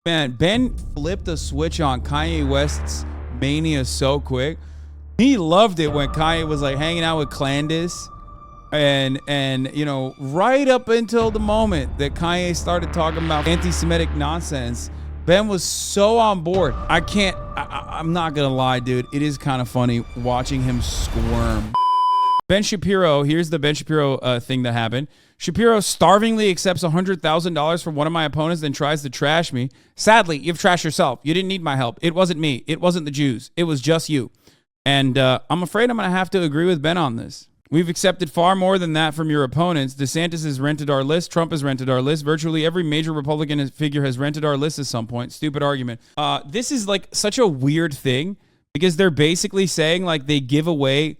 Man, Ben flipped the switch on Kanye West's mania so quick. He loved it when Kanye was like hanging out with Clandis. And you know, right up until the moment that Kanye started talking about anti-Semitic nonsense, Ben was so on board. I'm not gonna lie, dude. It is kind of funny watching him squirm. Ben Shapiro, here's the Ben Shapiro thing that happened. Shapiro starvingly accepts $100,000 from one of my opponents, then tries to trash me. Sadly, you've trashed yourself. You didn't need my help. It wasn't me. It wasn't the Jews. It was just you. And I'm afraid I'm going to have to agree with Ben on this. We've accepted far more than that from your opponents. DeSantis has rented our list. Trump has rented our list. Virtually every major Republican figure has rented our list at some point. Stupid argument. This is like such a weird thing because they're basically saying like they give away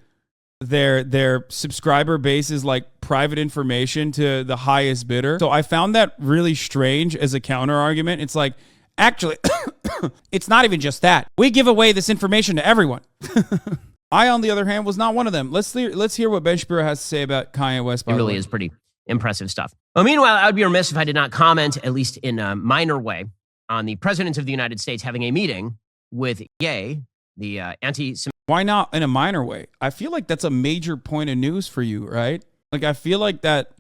their subscriber base is like private information to the highest bidder. So I found that really strange as a counter argument. It's like, actually, it's not even just that. We give away this information to everyone. I, on the other hand, was not one of them. Let's hear what Ben Shapiro has to say about Kanye West. It really is pretty impressive stuff. Well, meanwhile, I would be remiss if I did not comment, at least in a minor way, on the President of the United States having a meeting with Ye, the anti-Semitic. Why not in a minor way? I feel like that's a major point of news for you, right? Like, I feel like that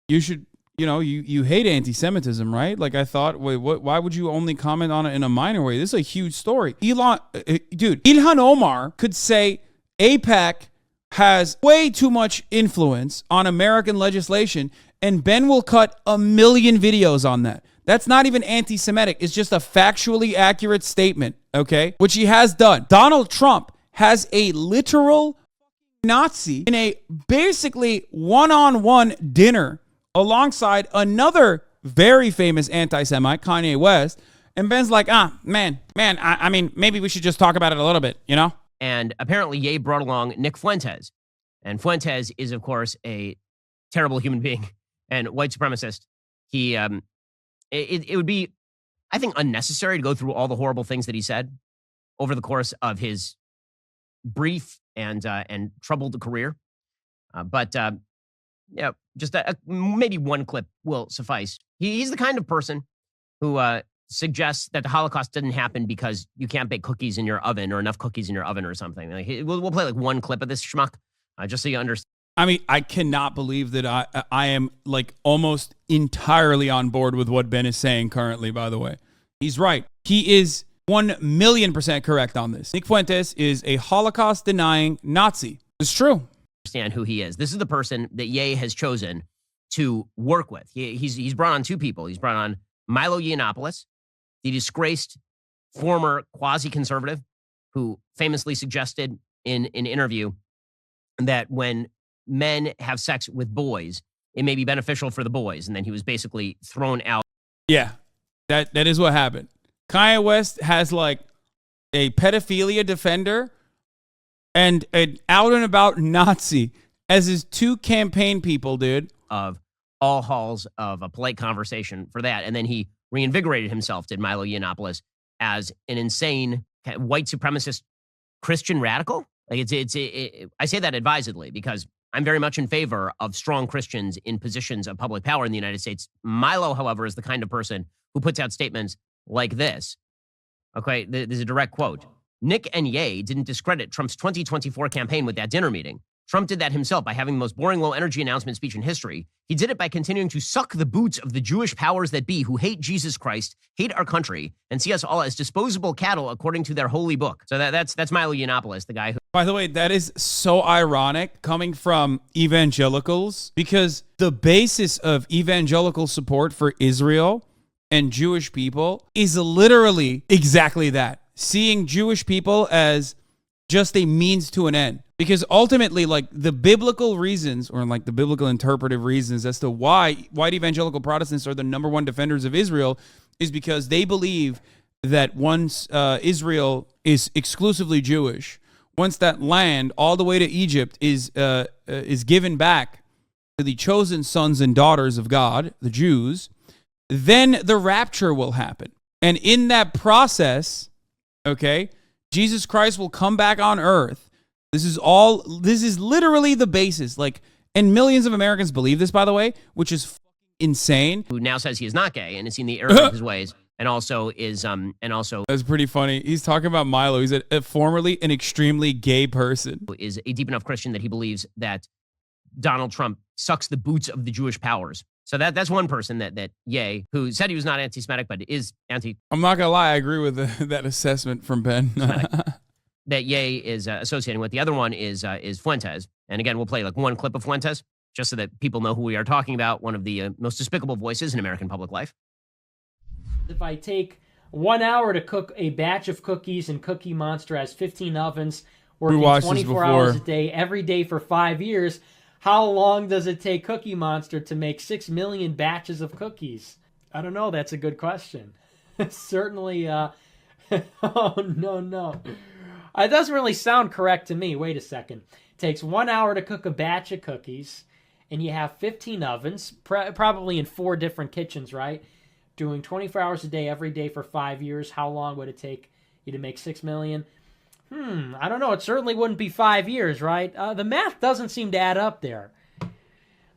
you should, you know, you hate anti-Semitism, right? Like, I thought, wait, why would you only comment on it in a minor way? This is a huge story. Ilhan Omar could say AIPAC has way too much influence on American legislation, and Ben will cut 1 million videos on that. That's not even anti-Semitic. It's just a factually accurate statement, okay? Which he has done. Donald Trump has a literal Nazi in a basically one-on-one dinner alongside another very famous anti-Semite, Kanye West. And Ben's like, man, I mean, maybe we should just talk about it a little bit, you know? And apparently Ye brought along Nick Fuentes. And Fuentes is, of course, a terrible human being and white supremacist. He, it would be, I think, unnecessary to go through all the horrible things that he said over the course of his brief and troubled career. But just maybe one clip will suffice. He's the kind of person who suggests that the Holocaust didn't happen because you can't bake cookies in your oven or enough cookies in your oven or something. Like, we'll play like one clip of this schmuck just so you understand. I mean, I cannot believe that I am like almost entirely on board with what Ben is saying currently, by the way. He's right. He is 1,000,000% correct on this. Nick Fuentes is a Holocaust-denying Nazi. It's true. Understand who he is. This is the person that Ye has chosen to work with. He's brought on two people. He's brought on Milo Yiannopoulos, the disgraced former quasi-conservative who famously suggested in an interview that when men have sex with boys, it may be beneficial for the boys. And then he was basically thrown out. Yeah, that is what happened. Kanye West has like a pedophilia defender and an out and about Nazi as his two campaign people, dude. Of all halls of a polite conversation for that. And then he reinvigorated himself, did Milo Yiannopoulos, as an insane white supremacist Christian radical. Like I say that advisedly because I'm very much in favor of strong Christians in positions of public power in the United States. Milo, however, is the kind of person who puts out statements like this. Okay, there's a direct quote. Nick and Ye didn't discredit Trump's 2024 campaign with that dinner meeting. Trump did that himself by having the most boring low-energy announcement speech in history. He did it by continuing to suck the boots of the Jewish powers that be who hate Jesus Christ, hate our country, and see us all as disposable cattle according to their holy book. So that's Milo Yiannopoulos, the guy who... By the way, that is so ironic coming from evangelicals because the basis of evangelical support for Israel and Jewish people is literally exactly that. Seeing Jewish people as just a means to an end. Because ultimately, like the biblical reasons or like the biblical interpretive reasons as to why white evangelical Protestants are the number one defenders of Israel is because they believe that once Israel is exclusively Jewish, once that land all the way to Egypt is given back to the chosen sons and daughters of God, the Jews, then the rapture will happen. And in that process, okay, Jesus Christ will come back on earth. This is literally the basis. Like, and millions of Americans believe this, by the way, which is insane. Who now says he is not gay and has seen the error of his ways and also is That's pretty funny. He's talking about Milo. He's formerly an extremely gay person. Is a deep enough Christian that he believes that Donald Trump sucks the boots of the Jewish powers. So that's one person that Ye, who said he was not anti-Semitic, but is anti. I'm not gonna lie, I agree with that assessment from Ben. That Ye is associating with. The other one is Fuentes. And again, we'll play like one clip of Fuentes just so that people know who we are talking about. One of the most despicable voices in American public life. If I take 1 hour to cook a batch of cookies and Cookie Monster has 15 ovens working 24 hours a day, every day for 5 years, how long does it take Cookie Monster to make 6 million batches of cookies? I don't know. That's a good question. Certainly, oh, no. It doesn't really sound correct to me. Wait a second. It takes 1 hour to cook a batch of cookies, and you have 15 ovens, probably in 4 different kitchens, right? Doing 24 hours a day, every day for 5 years. How long would it take you to make 6 million? I don't know. It certainly wouldn't be 5 years, right? The math doesn't seem to add up there.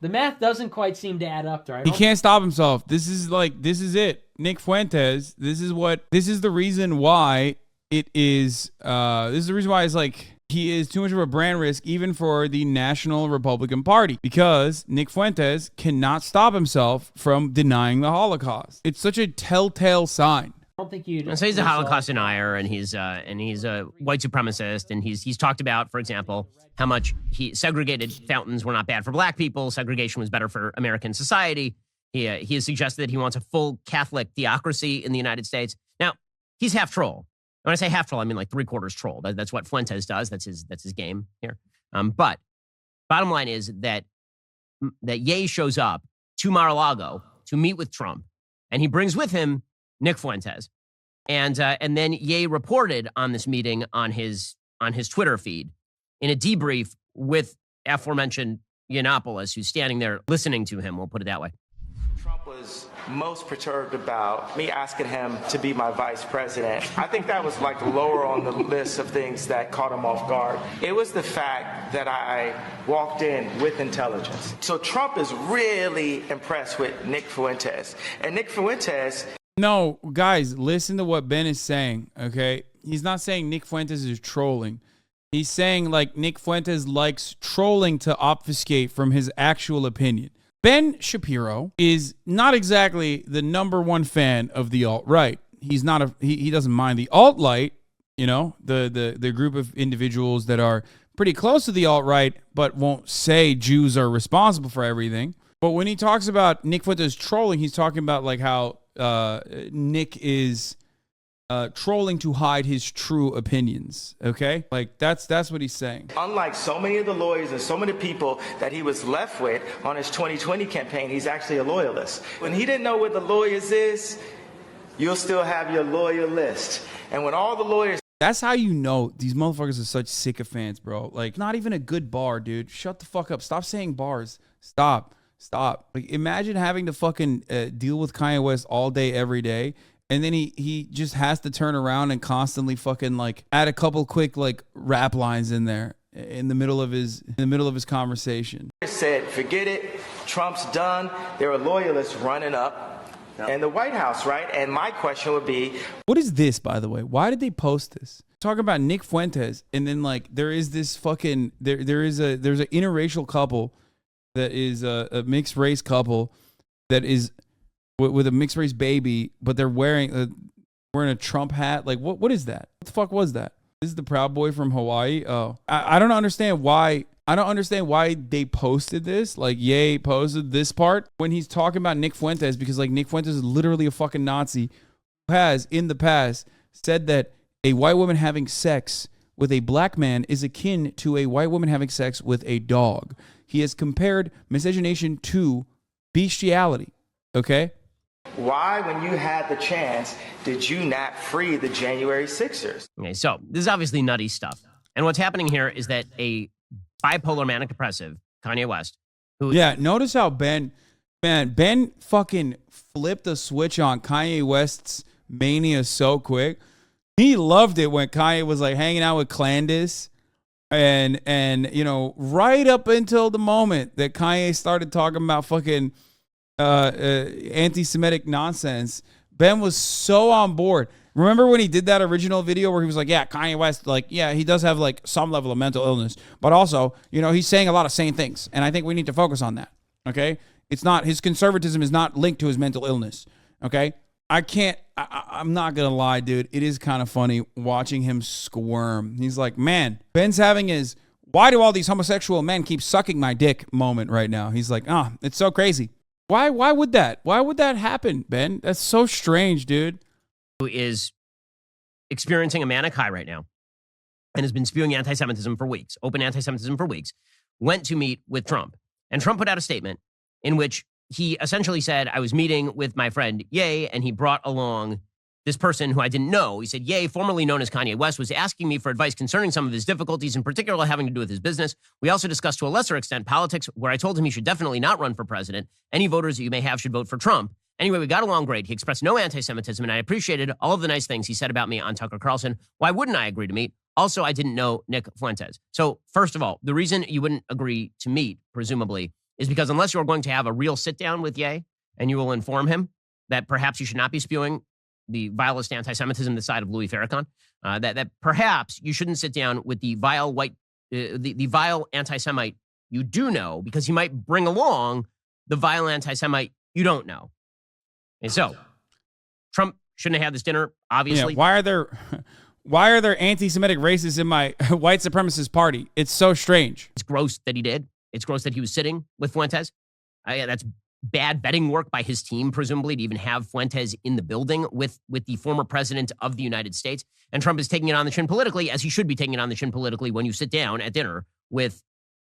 The math doesn't quite seem to add up there. He can't stop himself. This is it. Nick Fuentes, this is the reason why it is, this is the reason why it's like, he is too much of a brand risk even for the National Republican Party, because Nick Fuentes cannot stop himself from denying the Holocaust. It's such a telltale sign. I don't think you'd. So he's a Holocaust denier, and he's a white supremacist, and he's talked about, for example, how much segregated fountains were not bad for black people. Segregation was better for American society. He has suggested that he wants a full Catholic theocracy in the United States. Now, he's half troll. When I say half troll, I mean like 3/4 troll. That's what Fuentes does. That's his game here. But bottom line is that Ye shows up to Mar-a-Lago to meet with Trump, and he brings with him Nick Fuentes, and then Ye reported on this meeting on his Twitter feed in a debrief with aforementioned Yiannopoulos, who's standing there listening to him. We'll put it that way. Trump was most perturbed about me asking him to be my vice president. I think that was like lower on the list of things that caught him off guard. It was the fact that I walked in with intelligence. So Trump is really impressed with Nick Fuentes. And Nick Fuentes... No, guys, listen to what Ben is saying, okay? He's not saying Nick Fuentes is trolling. He's saying like Nick Fuentes likes trolling to obfuscate from his actual opinion. Ben Shapiro is not exactly the #1 fan of the alt-right. He's not he doesn't mind the alt-right, you know, the group of individuals that are pretty close to the alt-right, but won't say Jews are responsible for everything. But when he talks about Nick Fuentes trolling, he's talking about like how Nick is trolling to hide his true opinions, okay? Like, that's what he's saying. Unlike so many of the lawyers and so many people that he was left with on his 2020 campaign, he's actually a loyalist. When he didn't know what the lawyers is, you'll still have your lawyer list. And when all the lawyers... That's how you know these motherfuckers are such sycophants, bro. Like, not even a good bar, dude. Shut the fuck up. Stop saying bars. Stop. Like, imagine having to fucking deal with Kanye West all day, every day. And then he just has to turn around and constantly fucking like add a couple quick like rap lines in there in the middle of his conversation. Said, forget it. Trump's done. There are loyalists running up in the White House, right? And my question would be, what is this, by the way? Why did they post this? Talking about Nick Fuentes, and then like there is this fucking there's an interracial couple that is a mixed race couple that is with a mixed race baby, but they're wearing a Trump hat. Like, what is that? What the fuck was that? This is the Proud Boy from Hawaii. Oh, I don't understand why. I don't understand why they posted this. Like, Ye posted this part when he's talking about Nick Fuentes, because like Nick Fuentes is literally a fucking Nazi who has in the past said that a white woman having sex with a black man is akin to a white woman having sex with a dog. He has compared miscegenation to bestiality. Okay. Why, when you had the chance, did you not free the January 6ers? Okay, so this is obviously nutty stuff. And what's happening here is that a bipolar manic depressive, Kanye West, who... Yeah, notice how Ben fucking flipped the switch on Kanye West's mania so quick. He loved it when Kanye was like hanging out with Clandis. And you know, right up until the moment that Kanye started talking about fucking anti-Semitic nonsense, Ben was so on board. Remember when he did that original video where he was like, yeah, Kanye West, like, yeah, he does have like some level of mental illness, but also, you know, he's saying a lot of sane things. And I think we need to focus on that. Okay. It's not, his conservatism is not linked to his mental illness. Okay. I'm not going to lie, dude. It is kind of funny watching him squirm. He's like, man, Ben's having his, why do all these homosexual men keep sucking my dick moment right now? He's like, it's so crazy. Why would that? Why would that happen, Ben? That's so strange, dude. Who is experiencing a manic high right now and has been spewing anti-Semitism for weeks, open anti-Semitism for weeks, went to meet with Trump. And Trump put out a statement in which he essentially said, I was meeting with my friend Ye, and he brought along this person who I didn't know. He said, Ye, formerly known as Kanye West, was asking me for advice concerning some of his difficulties, in particular having to do with his business. We also discussed to a lesser extent politics, where I told him he should definitely not run for president. Any voters that you may have should vote for Trump. Anyway, we got along great. He expressed no anti-Semitism, and I appreciated all of the nice things he said about me on Tucker Carlson. Why wouldn't I agree to meet? Also, I didn't know Nick Fuentes. So first of all, the reason you wouldn't agree to meet, presumably, is because unless you're going to have a real sit-down with Ye, and you will inform him that perhaps you should not be spewing the vilest anti-Semitism this side of Louis Farrakhan, that perhaps you shouldn't sit down with the vile the vile anti-Semite you do know, because he might bring along the vile anti-Semite you don't know. And so, Trump shouldn't have had this dinner, obviously. Yeah, why are there anti-Semitic racists in my white supremacist party? It's so strange. It's gross that he did. It's gross that he was sitting with Fuentes. That's bad betting work by his team, presumably, to even have Fuentes in the building with the former president of the United States. And Trump is taking it on the chin politically, as he should be taking it on the chin politically when you sit down at dinner with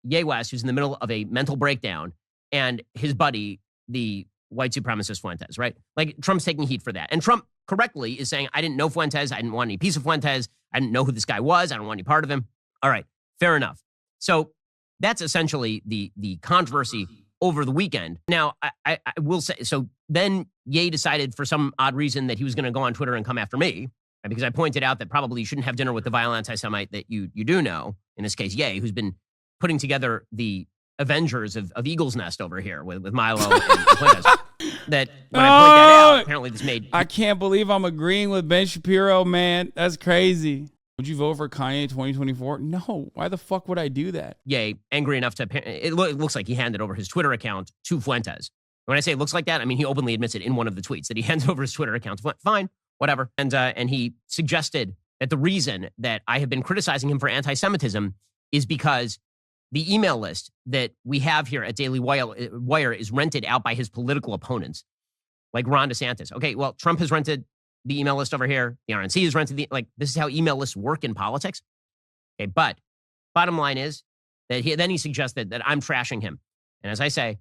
Ye West, who's in the middle of a mental breakdown, and his buddy, the white supremacist Fuentes, right? Like, Trump's taking heat for that. And Trump correctly is saying, I didn't know Fuentes. I didn't want any piece of Fuentes. I didn't know who this guy was. I don't want any part of him. All right, fair enough. So that's essentially the controversy over the weekend. Now, I will say, so then Ye decided for some odd reason that he was going to go on Twitter and come after me, right? Because I pointed out that probably you shouldn't have dinner with the vile anti-Semite that you do know, in this case, Ye, who's been putting together the Avengers of Eagle's Nest over here with Milo and Fuentes. That when I point that out, apparently this made... I can't believe I'm agreeing with Ben Shapiro, man. That's crazy. Would you vote for Kanye 2024? No. Why the fuck would I do that? Ye, angry enough to... It looks like he handed over his Twitter account to Fuentes. When I say it looks like that, I mean he openly admits it in one of the tweets that he handed over his Twitter account. Fine, whatever. And he suggested that the reason that I have been criticizing him for anti-Semitism is because the email list that we have here at Daily Wire is rented out by his political opponents, like Ron DeSantis. Okay, well, Trump has rented the email list over here. The RNC has rented this is how email lists work in politics. Okay, but bottom line is that he suggested that I'm trashing him. And as I say,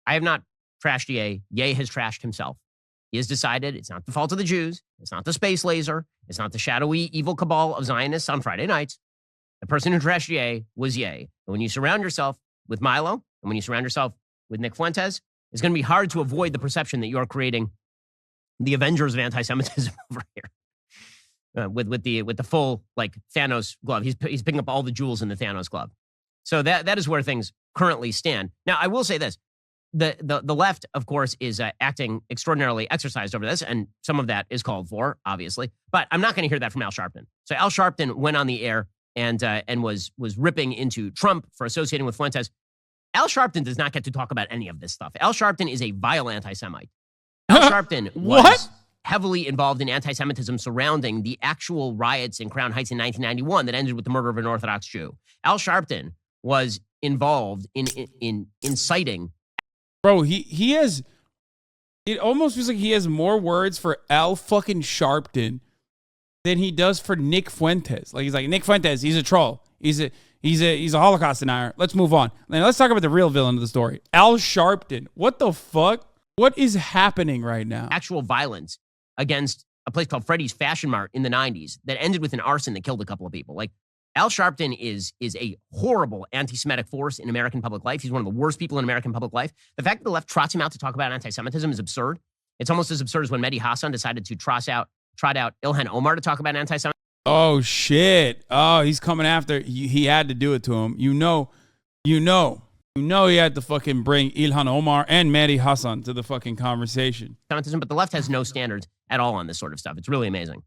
I have not trashed Ye. Ye has trashed himself. He has decided it's not the fault of the Jews. It's not the space laser. It's not the shadowy evil cabal of Zionists on Friday nights. The person who trashed Ye was Ye. And when you surround yourself with Milo, and when you surround yourself with Nick Fuentes, it's going to be hard to avoid the perception that you are creating the Avengers of anti-Semitism over here with the full like Thanos glove. He's picking up all the jewels in the Thanos glove. So that is where things currently stand. Now, I will say this: the left, of course, is acting extraordinarily exercised over this, and some of that is called for, obviously. But I'm not going to hear that from Al Sharpton. So Al Sharpton went on the air and was ripping into Trump for associating with Fuentes. Al Sharpton does not get to talk about any of this stuff. Al Sharpton is a vile anti-Semite. Al Sharpton was heavily involved in anti-Semitism surrounding the actual riots in Crown Heights in 1991 that ended with the murder of an Orthodox Jew. Al Sharpton was involved in inciting. Bro, he has... It almost feels like he has more words for Al fucking Sharpton than he does for Nick Fuentes. Like, he's like, Nick Fuentes, he's a troll. He's a Holocaust denier. Let's move on. Now let's talk about the real villain of the story. Al Sharpton. What the fuck? What is happening right now? Actual violence against a place called Freddy's Fashion Mart in the 90s that ended with an arson that killed a couple of people. Like, Al Sharpton is a horrible anti-Semitic force in American public life. He's one of the worst people in American public life. The fact that the left trots him out to talk about anti-Semitism is absurd. It's almost as absurd as when Mehdi Hassan decided to trot out Ilhan Omar to talk about anti-Semitism. Oh, shit. Oh, he's coming after. He had to do it to him. You know. You know he had to fucking bring Ilhan Omar and Mehdi Hassan to the fucking conversation. But the left has no standards at all on this sort of stuff. It's really amazing.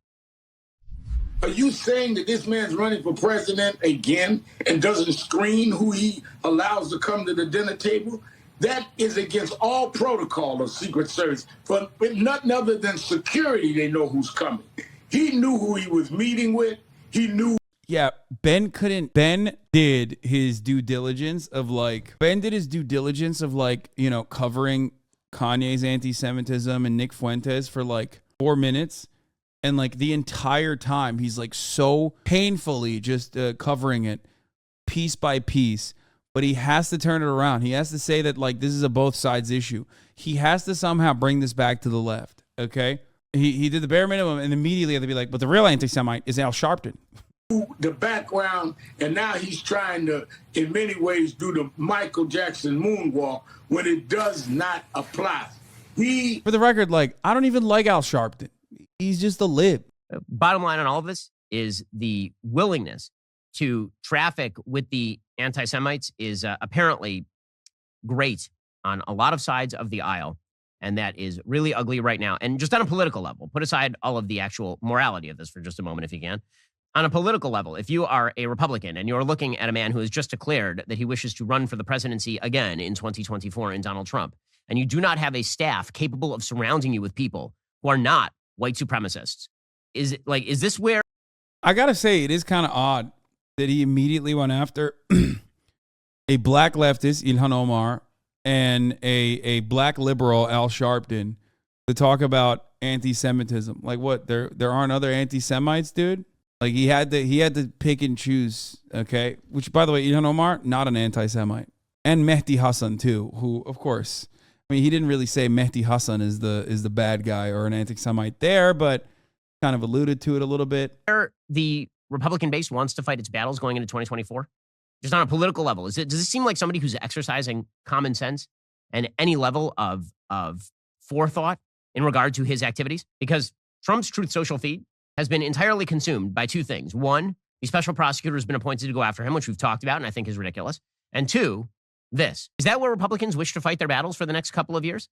Are you saying that this man's running for president again and doesn't screen who he allows to come to the dinner table? That is against all protocol of Secret Service. For nothing other than security, they know who's coming. He knew who he was meeting with. He knew. Yeah, Ben did his due diligence of covering Kanye's anti-Semitism and Nick Fuentes for like 4 minutes. And like the entire time, he's like so painfully just covering it piece by piece. But he has to turn it around. He has to say that like this is a both sides issue. He has to somehow bring this back to the left. Okay, he did the bare minimum, and immediately they'll be like, "But the real anti-Semite is Al Sharpton." The background, and now he's trying to, in many ways, do the Michael Jackson moonwalk when it does not apply. For the record, like I don't even like Al Sharpton. He's just a lib. Bottom line on all of this is the willingness to traffic with the anti-Semites is apparently great on a lot of sides of the aisle. And that is really ugly right now. And just on a political level, put aside all of the actual morality of this for just a moment, if you can. On a political level, if you are a Republican and you're looking at a man who has just declared that he wishes to run for the presidency again in 2024 in Donald Trump, and you do not have a staff capable of surrounding you with people who are not white supremacists, is this where? I got to say, it is kind of odd that he immediately went after a black leftist, Ilhan Omar, and a black liberal, Al Sharpton, to talk about anti-Semitism. Like what? There aren't other anti-Semites, dude? Like he had to pick and choose, okay? Which, by the way, Ilhan Omar, not an anti-Semite. And Mehdi Hassan, too, who, of course, I mean, he didn't really say Mehdi Hassan is the bad guy or an anti-Semite there, but kind of alluded to it a little bit. The Republican base wants to fight its battles going into 2024? Just on a political level, does it seem like somebody who's exercising common sense and any level of forethought in regard to his activities? Because Trump's Truth Social feed has been entirely consumed by two things. One, the special prosecutor has been appointed to go after him, which we've talked about and I think is ridiculous. And two, this. Is that where Republicans wish to fight their battles for the next couple of years?